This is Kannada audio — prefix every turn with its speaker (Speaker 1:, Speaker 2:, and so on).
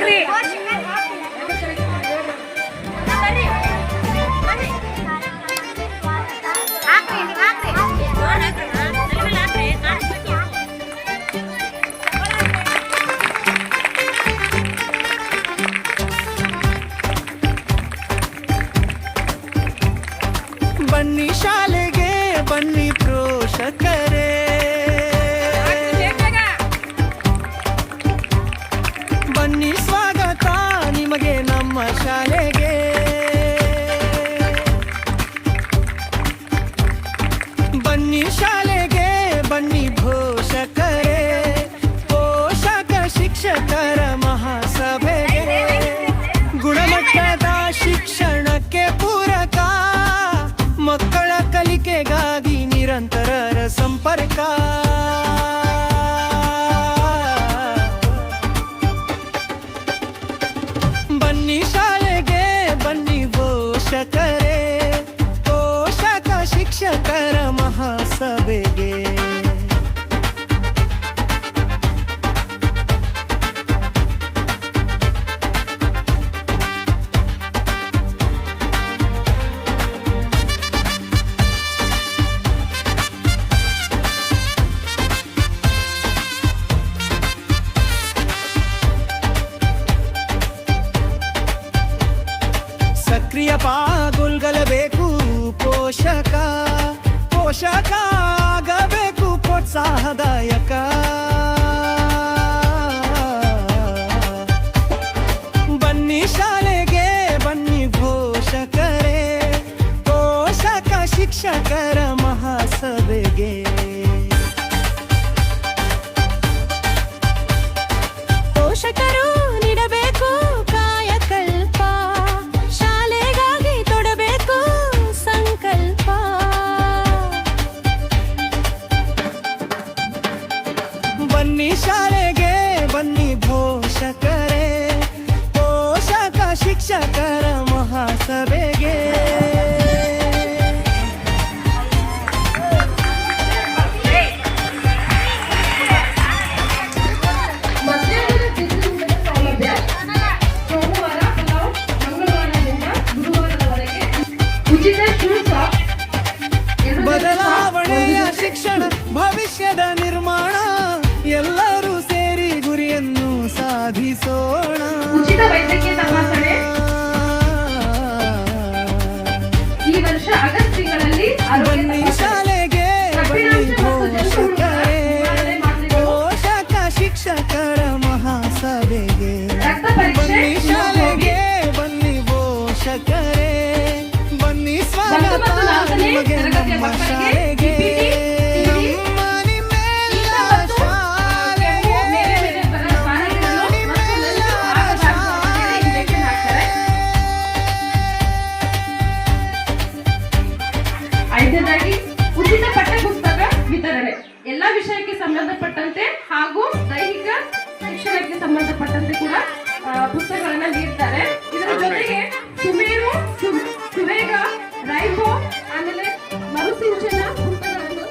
Speaker 1: ಹಾಕ್ರಿ.
Speaker 2: ಬನ್ನಿ ಶಾಲೆಗೆ ಬನ್ನಿ ಪೋಷಕರೇ, ಬನ್ನಿ ಸ್ವಾಗತ ನಿಮಗೆ ನಮ್ಮ ಶಾಲೆಗೆ. ಬನ್ನಿ ಶಾಲೆಗೆ ಬನ್ನಿ ಪೋಷಕರೇ, ಪೋಷಕ ಶಿಕ್ಷಕರ ಮಹಾಸಭೆಗೆ. ಗುಣಮಟ್ಟದ ಶಿಕ್ಷಣಕ್ಕೆ ಪೂರಕ, ಮಕ್ಕಳ ಕಲಿಕೆಗಾಗಿ ನಿರಂತರ ಸಂಪರ್ಕ. ಬನ್ನಿ ಶಾಲೆಗೆ ಬನ್ನಿ ಪೋಷಕರೇ, ಪೋಷಕ ಶಿಕ್ಷಕರ ಮಹಾಸಭೆಗೆ. ಸಕ್ರಿಯ ಪಾಲ್ಗೊಳ್ಳಬೇಕು ಪೋಷಕ, ಪೋಷಕ ಆಗಬೇಕು ಪ್ರೋತ್ಸಾಹದಾಯಕ. ಬನ್ನಿ ಶಾಲೆಗೆ ಬನ್ನಿ ಪೋಷಕರೇ, ಪೋಷಕ ಶಿಕ್ಷಕರ ಮಹಾಸಭೆಗೆ. ಪೋಷಕರು ನೀಡಬೇಕು ಕಾಯಕಲ್ಪ, ಶಾಲೆಗಾಗಿ ತೊಡಬೇಕು ಸಂಕಲ್ಪ. ಬನ್ನಿ ಶಾಲೆಗೆ ಬನ್ನಿ ಪೋಷಕರೇ, ಪೋಷಕ ಶಿಕ್ಷಕರ ಮಹಾಸಭೆಗೆ. ಬದಲಾವಣೆಯ ಶಿಕ್ಷಣ ಭವಿಷ್ಯದ ನಿರ್ಮಾಣ, ಎಲ್ಲರೂ ಸೇರಿ ಗುರಿಯನ್ನು ಸಾಧಿಸೋಣ.
Speaker 3: ಉಚಿತ ವೈದ್ಯಕೀಯ ತಪಾಸಣೆ ಈ ವರ್ಷ ಆಗಸ್ಟ್ ತಿಂಗಳಲ್ಲಿ.
Speaker 2: ಬನ್ನಿ ಶಾಲೆಗೆ ಬನ್ನಿ ಪೋಷಕರೇ, ಪೋಷಕ ಶಿಕ್ಷಕರ ಮಹಾಸಭೆಗೆ. ಬನ್ನಿ ಶಾಲೆಗೆ ಬನ್ನಿ ಪೋಷಕರೇ, ಬನ್ನಿ ಸ್ವಾಗತ ನಿಮಗೆ ನಮ್ಮ ಶಾಲೆಗೆ. ನಮ್ಮ ನಿಮ್ಮೆಲ್ಲ ಶಾಲೆಗೆ, ನಿಮ್ಮೆಲ್ಲರ ಶಾಲೆಗೆ.
Speaker 3: ಐದನೇದಾಗಿ ಉಚಿತ ಪಠ್ಯಪುಸ್ತಕ ವಿತರಣೆ. ಎಲ್ಲಾ ವಿಷಯಕ್ಕೆ ಸಂಬಂಧಪಟ್ಟಂತೆ ಹಾಗೂ ದೈಹಿಕ ಶಿಕ್ಷಣಕ್ಕೆ ಸಂಬಂಧಪಟ್ಟಂತೆ ಕೂಡ ಪುಸ್ತಕಗಳನ್ನ ನೀಡ್ತಾರೆ. ಇದರ ಜೊತೆಗೆ ಸುಮೇರು, ಸುವೇಗ, ರೈಬೋ, ಆಮೇಲೆ ಮರುಸಿಂಚನ ಪುಸ್ತಕಗಳನ್ನು